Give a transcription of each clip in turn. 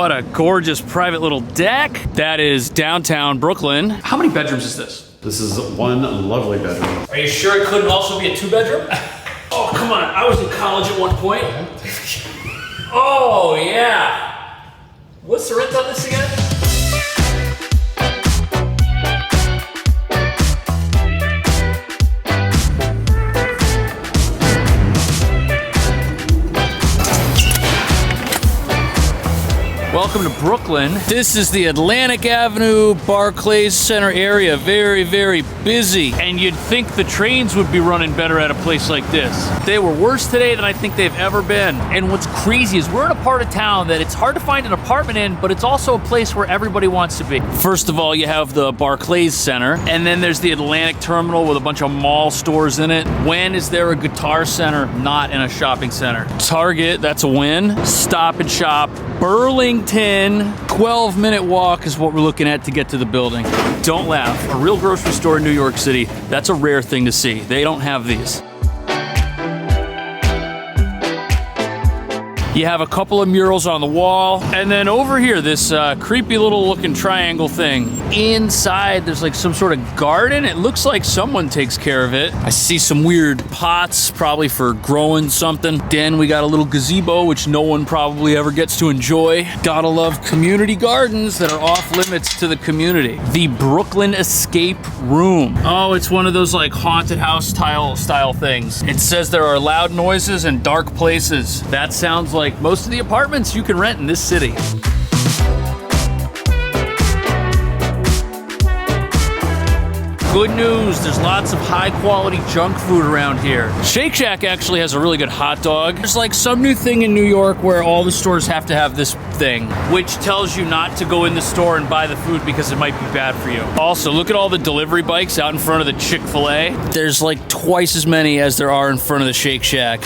What a gorgeous private little deck. That is downtown Brooklyn. How many bedrooms is this? This is one lovely bedroom. Are you sure it couldn't also be a 2-bedroom? Oh, come on. I was in college at one point. Oh, yeah. What's the rent on this again? Welcome to Brooklyn. This is the Atlantic Avenue Barclays Center area. Very, very busy. And you'd think the trains would be running better at a place like this. They were worse today than I think they've ever been. And what's crazy is we're in a part of town that it's hard to find an apartment in, but it's also a place where everybody wants to be. First of all, you have the Barclays Center, and then there's the Atlantic Terminal with a bunch of mall stores in it. When is there a Guitar Center not in a shopping center? Target, that's a win. Stop and Shop. Burlington, 12-minute walk is what we're looking at to get to the building. Don't laugh. A real grocery store in New York City, that's a rare thing to see. They don't have these. You have a couple of murals on the wall. And then over here, this creepy little looking triangle thing. Inside, there's like some sort of garden. It looks like someone takes care of it. I see some weird pots, probably for growing something. Then we got a little gazebo, which no one probably ever gets to enjoy. Gotta love community gardens that are off limits to the community. The Brooklyn Escape Room. Oh, it's one of those like haunted house style things. It says there are loud noises and dark places. That sounds like most of the apartments you can rent in this city. Good news, there's lots of high quality junk food around here. Shake Shack actually has a really good hot dog. There's like some new thing in New York where all the stores have to have this thing, which tells you not to go in the store and buy the food because it might be bad for you. Also, look at all the delivery bikes out in front of the Chick-fil-A. There's like twice as many as there are in front of the Shake Shack.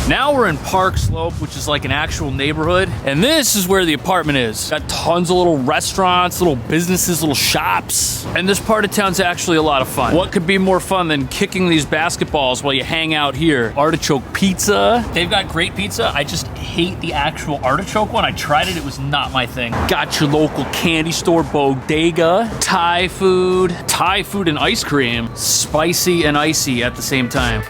Now we're in Park Slope, which is like an actual neighborhood. And this is where the apartment is. Got tons of little restaurants, little businesses, little shops. And this part of town's actually a lot of fun. What could be more fun than kicking these basketballs while you hang out here? Artichoke pizza. They've got great pizza. I just hate the actual artichoke one. I tried it, it was not my thing. Got your local candy store, bodega. Thai food and ice cream. Spicy and icy at the same time.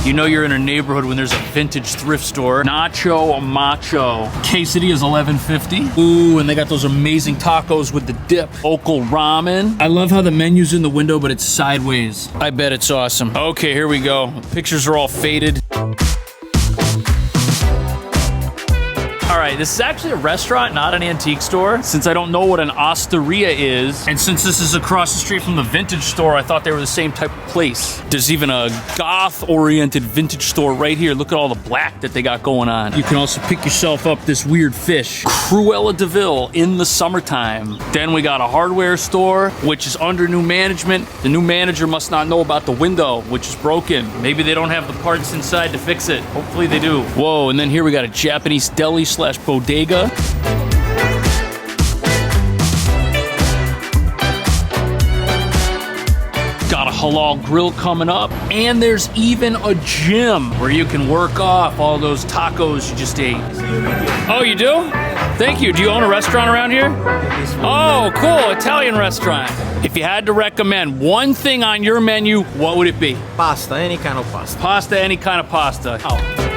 You know you're in a neighborhood when there's a vintage thrift store. Nacho Macho. Quesadilla is $11.50. Ooh, and they got those amazing tacos with the dip. Local ramen. I love how the menu's in the window, but it's sideways. I bet it's awesome. Okay, here we go. Pictures are all faded. All right, this is actually a restaurant, not an antique store. Since I don't know what an osteria is, and since this is across the street from the vintage store, I thought they were the same type of place. There's even a goth-oriented vintage store right here. Look at all the black that they got going on. You can also pick yourself up this weird fish. Cruella de Vil in the summertime. Then we got a hardware store, which is under new management. The new manager must not know about the window, which is broken. Maybe they don't have the parts inside to fix it. Hopefully they do. Whoa, and then here we got a Japanese deli / bodega. Got a halal grill coming up. And there's even a gym where you can work off all those tacos you just ate. Oh, you do? Thank you. Do you own a restaurant around here? Oh, cool. Italian restaurant. If you had to recommend one thing on your menu, what would it be? Pasta, any kind of pasta. Pasta, any kind of pasta. Oh.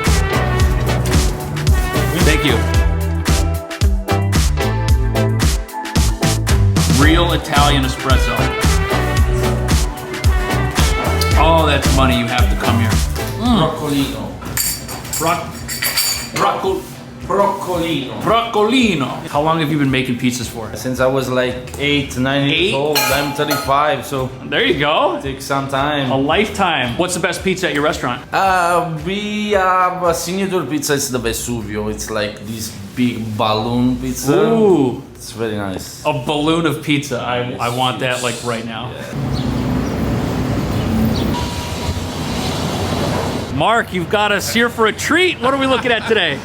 Thank you. Real Italian espresso. Oh, that's money. You have to come here. Broccolino. Broccolino. Broccolino. How long have you been making pizzas for? Since I was like 8, 9 years old. I'm 35, so there you go. It takes some time. A lifetime. What's the best pizza at your restaurant? We have a signature pizza. It's the Vesuvio. It's like this big balloon pizza. Ooh. It's very nice. A balloon of pizza. I want that like right now. Yeah. Mark, you've got us here for a treat. What are we looking at today?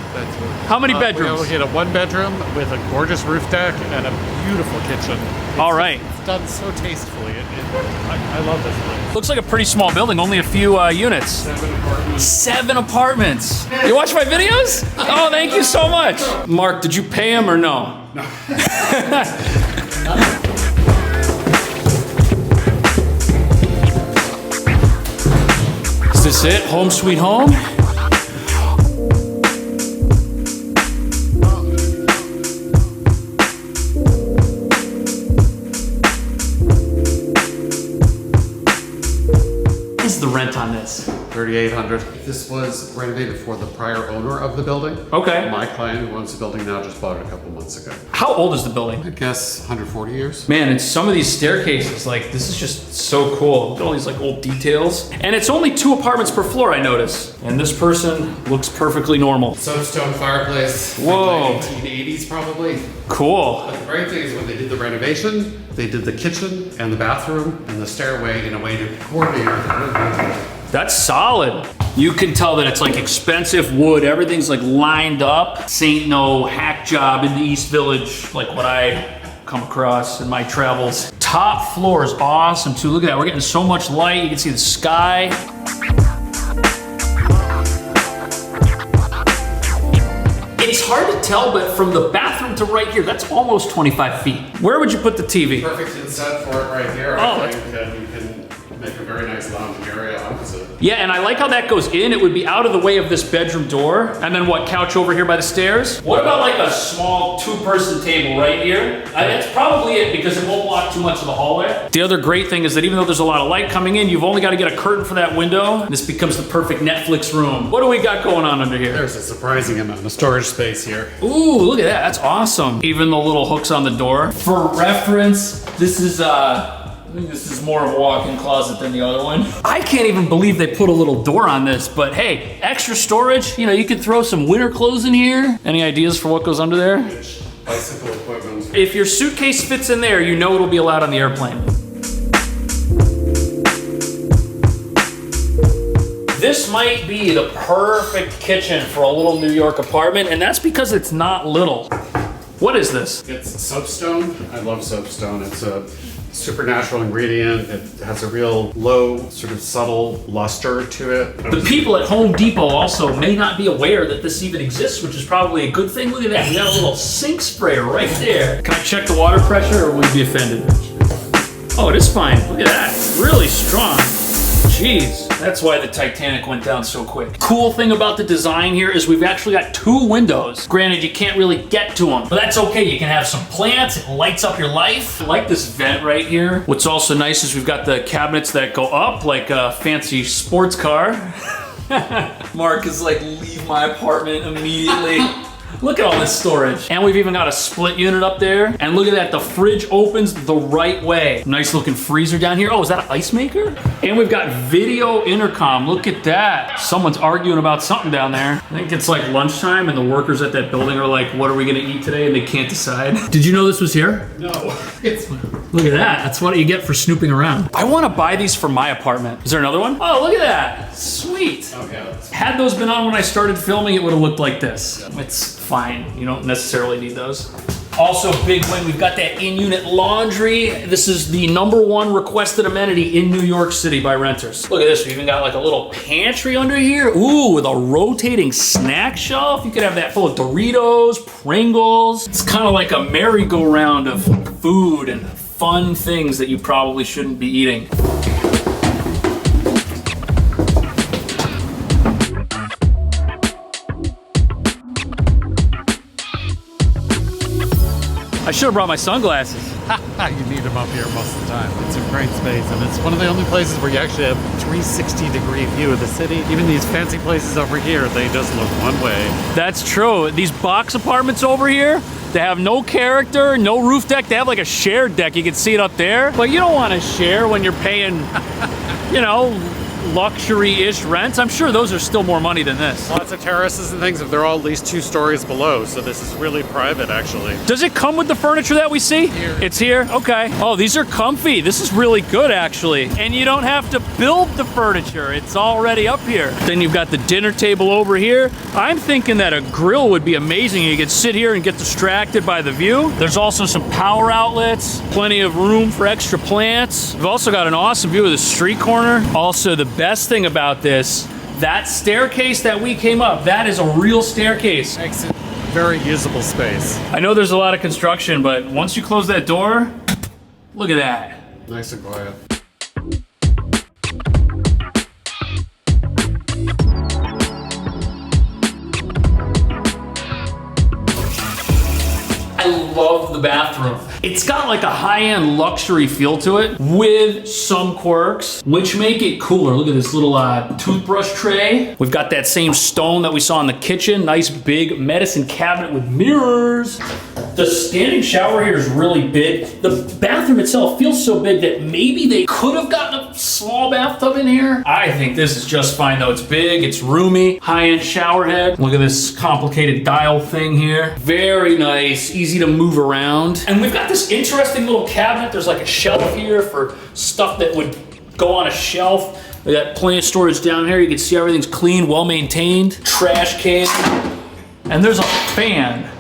How many bedrooms? We're looking at a 1-bedroom with a gorgeous roof deck and a beautiful kitchen. All right. It's done so tastefully. I love this place. Looks like a pretty small building, only a few units. 7 apartments. 7 apartments. You watch my videos? Oh, thank you so much. Mark, did you pay him or no? No. Is this it? Home sweet home? What is the rent on this? $3,800. This was renovated for the prior owner of the building. Okay. My client who owns the building now just bought it a couple months ago. How old is the building? I guess 140 years. Man, and some of these staircases, like, this is just so cool. Look at all these, like, old details. And it's only 2 apartments per floor, I notice. And this person looks perfectly normal. Soapstone fireplace. Whoa. Like 1980s probably. Cool. But the great thing is when they did the renovation, they did the kitchen and the bathroom and the stairway in a way to coordinate everything. That's solid. You can tell that it's like expensive wood. Everything's like lined up. This ain't no hack job in the East Village like what I come across in my travels. Top floor is awesome too. Look at that, we're getting so much light. You can see the sky. It's hard to tell, but from the bathroom to right here, that's almost 25 feet. Where would you put the TV? Perfect inset for it right here. Oh, I think you can make a very nice lounge area opposite. Yeah, and I like how that goes in. It would be out of the way of this bedroom door. And then what, couch over here by the stairs? What about like a small 2-person table right here? That's probably it because it won't block too much of the hallway. The other great thing is that even though there's a lot of light coming in, you've only got to get a curtain for that window. This becomes the perfect Netflix room. What do we got going on under here? There's a surprising amount of storage space here. Ooh, look at that, that's awesome. Even the little hooks on the door. For reference, this is I think this is more of a walk-in closet than the other one. I can't even believe they put a little door on this, but hey, extra storage. You know, you could throw some winter clothes in here. Any ideas for what goes under there? Bicycle equipment. If your suitcase fits in there, you know it'll be allowed on the airplane. This might be the perfect kitchen for a little New York apartment, and that's because it's not little. What is this? It's soapstone. I love soapstone. It's a supernatural ingredient. It has a real low, sort of subtle luster to it. The people at Home Depot also may not be aware that this even exists, which is probably a good thing. Look at that, we got a little sink sprayer right there. Can I check the water pressure or will you be offended? Oh, it is fine, look at that, really strong. Jeez, that's why the Titanic went down so quick. Cool thing about the design here is we've actually got 2 windows. Granted, you can't really get to them, but that's okay. You can have some plants, it lights up your life. I like this vent right here. What's also nice is we've got the cabinets that go up like a fancy sports car. Mark is like, leave my apartment immediately. Look at all this storage. And we've even got a split unit up there. And look at that, the fridge opens the right way. Nice looking freezer down here. Oh, is that an ice maker? And we've got video intercom. Look at that. Someone's arguing about something down there. I think it's like lunchtime and the workers at that building are like, what are we gonna eat today? And they can't decide. Did you know this was here? No. Look at that. That's what you get for snooping around. I wanna buy these for my apartment. Is there another one? Oh, look at that. Sweet. Okay. Had those been on when I started filming, it would have looked like this. It's fine. You don't necessarily need those. Also, big win, we've got that in-unit laundry. This is the #1 requested amenity in New York City by renters. Look at this, we even got like a little pantry under here. Ooh, with a rotating snack shelf. You could have that full of Doritos, Pringles. It's kind of like a merry-go-round of food and fun things that you probably shouldn't be eating. I should have brought my sunglasses. You need them up here most of the time. It's a great space, and it's one of the only places where you actually have a 360-degree view of the city. Even these fancy places over here, they just look one way. That's true. These box apartments over here, they have no character, no roof deck. They have like a shared deck. You can see it up there. But you don't want to share when you're paying, you know, luxury-ish rents. I'm sure those are still more money than this. Lots of terraces and things, if they're all at least 2 stories below, so this is really private, actually. Does it come with the furniture that we see? Here. It's here? Okay. Oh, these are comfy. This is really good, actually. And you don't have to build the furniture. It's already up here. Then you've got the dinner table over here. I'm thinking that a grill would be amazing. You could sit here and get distracted by the view. There's also some power outlets, plenty of room for extra plants. We've also got an awesome view of the street corner. Also, the best thing about this, that staircase that we came up, that is a real staircase. Makes it very usable space. I know there's a lot of construction, but once you close that door, look at that. Nice and quiet. I love the bathroom. It's got like a high-end luxury feel to it with some quirks, which make it cooler. Look at this little toothbrush tray. We've got that same stone that we saw in the kitchen. Nice big medicine cabinet with mirrors. The standing shower here is really big. The bathroom itself feels so big that maybe they could have gotten a small bathtub in here. I think this is just fine though. It's big, it's roomy, high-end shower head. Look at this complicated dial thing here. Very nice, easy to move around. And we've got this interesting little cabinet. There's like a shelf here for stuff that would go on a shelf. We got plenty of storage down here. You can see everything's clean, well-maintained. Trash can. And there's a fan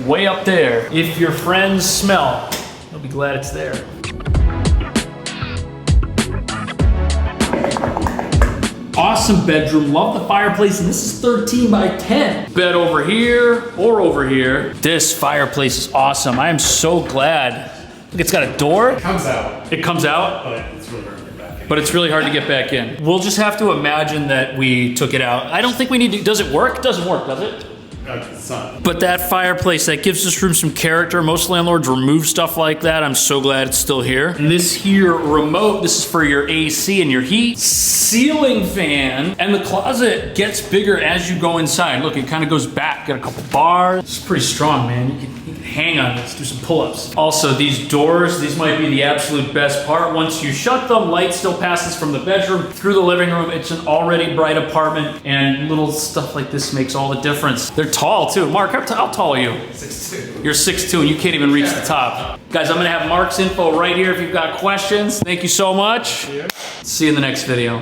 way up there. If your friends smell, they'll be glad it's there. Awesome bedroom, love the fireplace, and this is 13 by 10. Bed over here or over here. This fireplace is awesome. I am so glad. Look, it's got a door. It comes out. It comes out? But it's really hard to get back in. But it's really hard to get back in. We'll just have to imagine that we took it out. I don't think we need to, does it work? It doesn't work, does it? But that fireplace, that gives this room some character. Most landlords remove stuff like that. I'm so glad it's still here. And this here remote, this is for your AC and your heat. Ceiling fan, and the closet gets bigger as you go inside. Look, it kind of goes back, got a couple bars. It's pretty strong, man. You can hang on this, do some pull-ups. Also, these doors, these might be the absolute best part. Once you shut them, light still passes from the bedroom through the living room. It's an already bright apartment, and little stuff like this makes all the difference. They're tall too. Mark, how tall are you? 6'2". You're 6'2", and you can't even reach the top. Guys, I'm gonna have Mark's info right here if you've got questions. Thank you so much. See you in the next video.